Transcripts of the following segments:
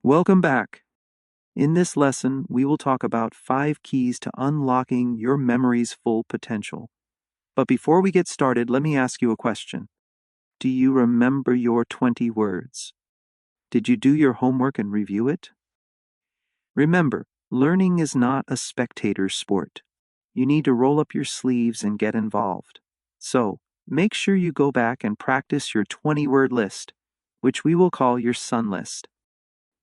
Welcome back. In this lesson, we will talk about 5 keys to unlocking your memory's full potential. But before we get started, let me ask you a question. Do you remember your 20 words? Did you do your homework and review it? Remember, learning is not a spectator sport. You need to roll up your sleeves and get involved. So, make sure you go back and practice your 20-word list, which we will call your sun list.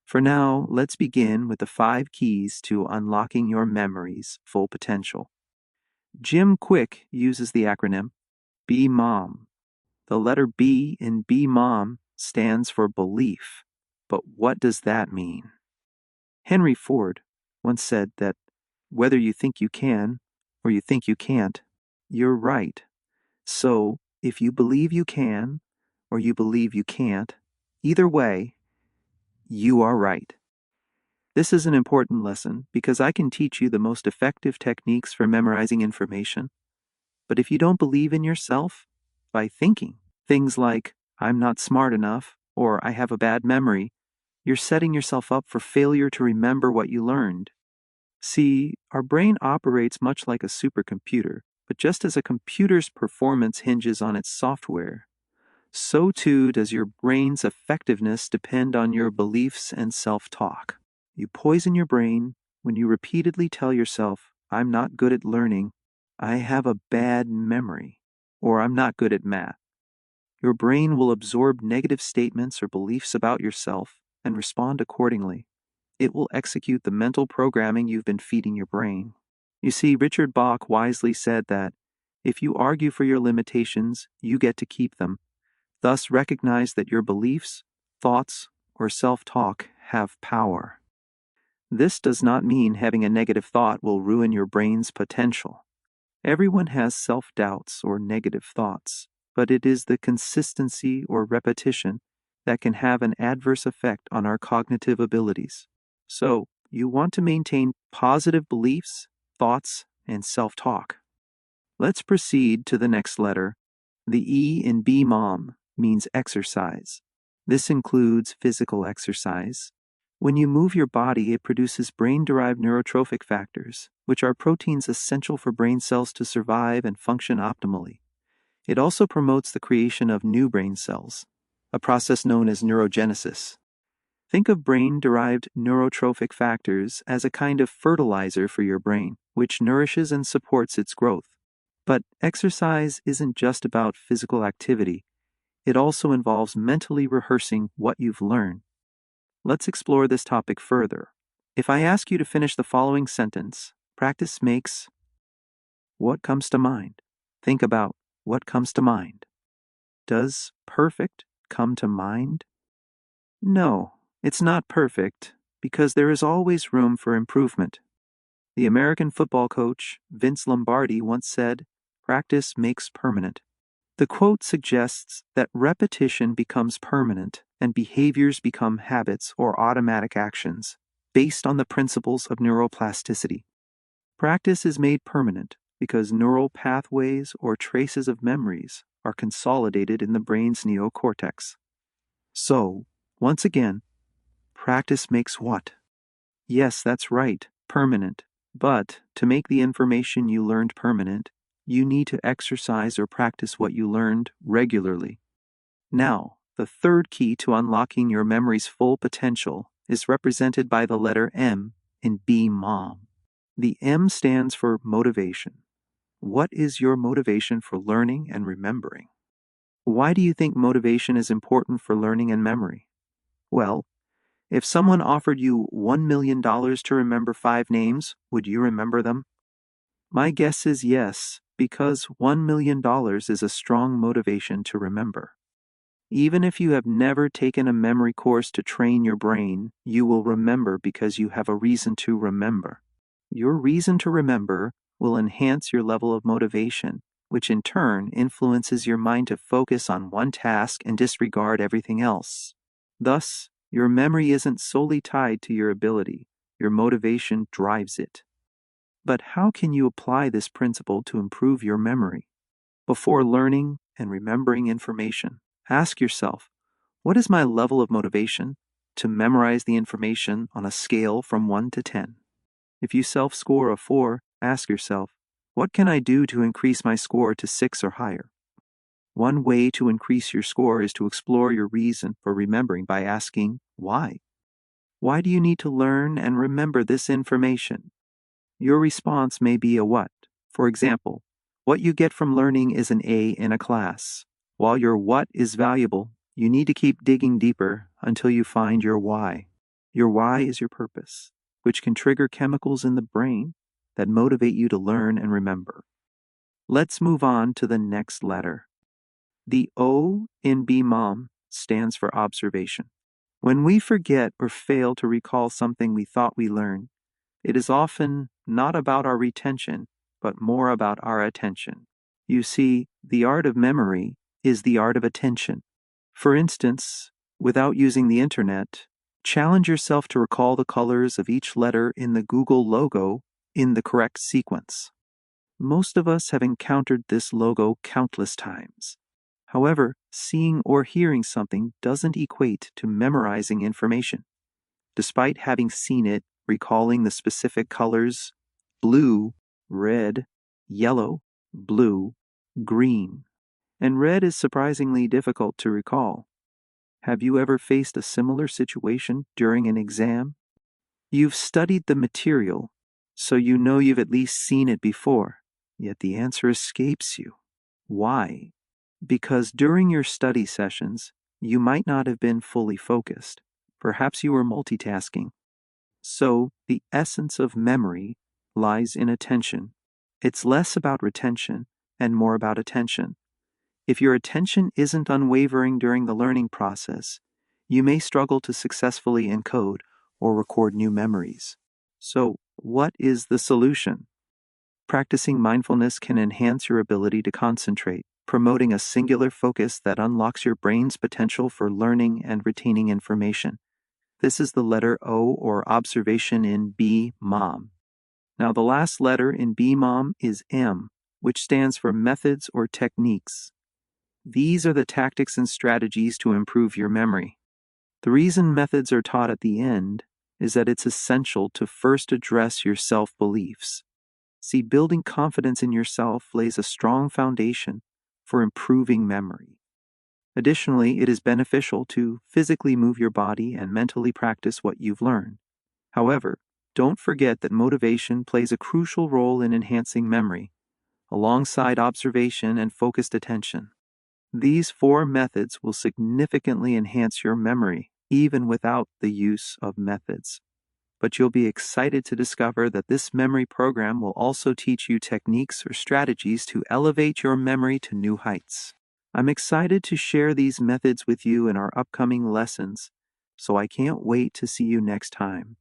For now, let's begin with the 5 keys to unlocking your memory's full potential. Jim Quick uses the acronym BMOM. The letter B in BMOM stands for belief. But what does that mean? Henry Ford once said that whether you think you can or you think you can't, you're right. So, if you believe you can or you believe you can't, either way, you are right. This is an important lesson because I can teach you the most effective techniques for memorizing information. But if you don't believe in yourself, by thinking things like, I'm not smart enough, or I have a bad memory, you're setting yourself up for failure to remember what you learned. See, our brain operates much like a supercomputer, but just as a computer's performance hinges on its software, so too does your brain's effectiveness depend on your beliefs and self-talk. You poison your brain when you repeatedly tell yourself, I'm not good at learning, I have a bad memory, or I'm not good at math. Your brain will absorb negative statements or beliefs about yourself and respond accordingly. It will execute the mental programming you've been feeding your brain. You see, Richard Bach wisely said that if you argue for your limitations, you get to keep them. Thus, recognize that your beliefs, thoughts, or self-talk have power. This does not mean having a negative thought will ruin your brain's potential. Everyone has self-doubts or negative thoughts, but it is the consistency or repetition that can have an adverse effect on our cognitive abilities. So, you want to maintain positive beliefs, thoughts, and self-talk. Let's proceed to the next letter. The E in BMOM means exercise. This includes physical exercise. When you move your body, it produces brain-derived neurotrophic factors, which are proteins essential for brain cells to survive and function optimally. It also promotes the creation of new brain cells, a process known as neurogenesis. Think of brain-derived neurotrophic factors as a kind of fertilizer for your brain, which nourishes and supports its growth. But exercise isn't just about physical activity. It also involves mentally rehearsing what you've learned. Let's explore this topic further. If I ask you to finish the following sentence, practice makes what comes to mind. Think about what comes to mind. Does perfect come to mind? No, it's not perfect because there is always room for improvement. The American football coach, Vince Lombardi, once said, "Practice makes permanent." The quote suggests that repetition becomes permanent and behaviors become habits or automatic actions based on the principles of neuroplasticity. Practice is made permanent because neural pathways or traces of memories are consolidated in the brain's neocortex. So, once again, practice makes what? Yes, that's right, permanent. But to make the information you learned permanent, you need to exercise or practice what you learned regularly. Now, the third key to unlocking your memory's full potential is represented by the letter M in BMOM. The M stands for motivation. What is your motivation for learning and remembering? Why do you think motivation is important for learning and memory? Well, if someone offered you $1 million to remember 5 names, would you remember them? My guess is yes, because $1 million is a strong motivation to remember. Even if you have never taken a memory course to train your brain, you will remember because you have a reason to remember. Your reason to remember will enhance your level of motivation, which in turn influences your mind to focus on one task and disregard everything else. Thus, your memory isn't solely tied to your ability. Your motivation drives it. But how can you apply this principle to improve your memory? Before learning and remembering information, ask yourself, what is my level of motivation? to memorize the information on a scale from 1 to 10. If you self-score a 4, ask yourself, what can I do to increase my score to 6 or higher? One way to increase your score is to explore your reason for remembering by asking, why? Why do you need to learn and remember this information? Your response may be a what. For example, what you get from learning is an A in a class. While your what is valuable, you need to keep digging deeper until you find your why. Your why is your purpose, which can trigger chemicals in the brain that motivate you to learn and remember. Let's move on to the next letter. The O in BMOM stands for observation. When we forget or fail to recall something we thought we learned, it is often not about our retention, but more about our attention. You see, the art of memory is the art of attention. For instance, without using the internet, challenge yourself to recall the colors of each letter in the Google logo in the correct sequence. Most of us have encountered this logo countless times. However, seeing or hearing something doesn't equate to memorizing information. Despite having seen it, recalling the specific colors blue, red, yellow, blue, green. And red is surprisingly difficult to recall. Have you ever faced a similar situation during an exam? You've studied the material, so you know you've at least seen it before, yet the answer escapes you. Why? Because during your study sessions, you might not have been fully focused. Perhaps you were multitasking. So, the essence of memory lies in attention. It's less about retention and more about attention. If your attention isn't unwavering during the learning process, you may struggle to successfully encode or record new memories. So, what is the solution? Practicing mindfulness can enhance your ability to concentrate, promoting a singular focus that unlocks your brain's potential for learning and retaining information. This is the letter O, or observation, in BMOM. Now, the last letter in BMOM is M, which stands for methods or techniques. These are the tactics and strategies to improve your memory. The reason methods are taught at the end is that it's essential to first address your self-beliefs. See, building confidence in yourself lays a strong foundation for improving memory. Additionally, it is beneficial to physically move your body and mentally practice what you've learned. However, don't forget that motivation plays a crucial role in enhancing memory, alongside observation and focused attention. These 4 methods will significantly enhance your memory, even without the use of methods. But you'll be excited to discover that this memory program will also teach you techniques or strategies to elevate your memory to new heights. I'm excited to share these methods with you in our upcoming lessons, so I can't wait to see you next time.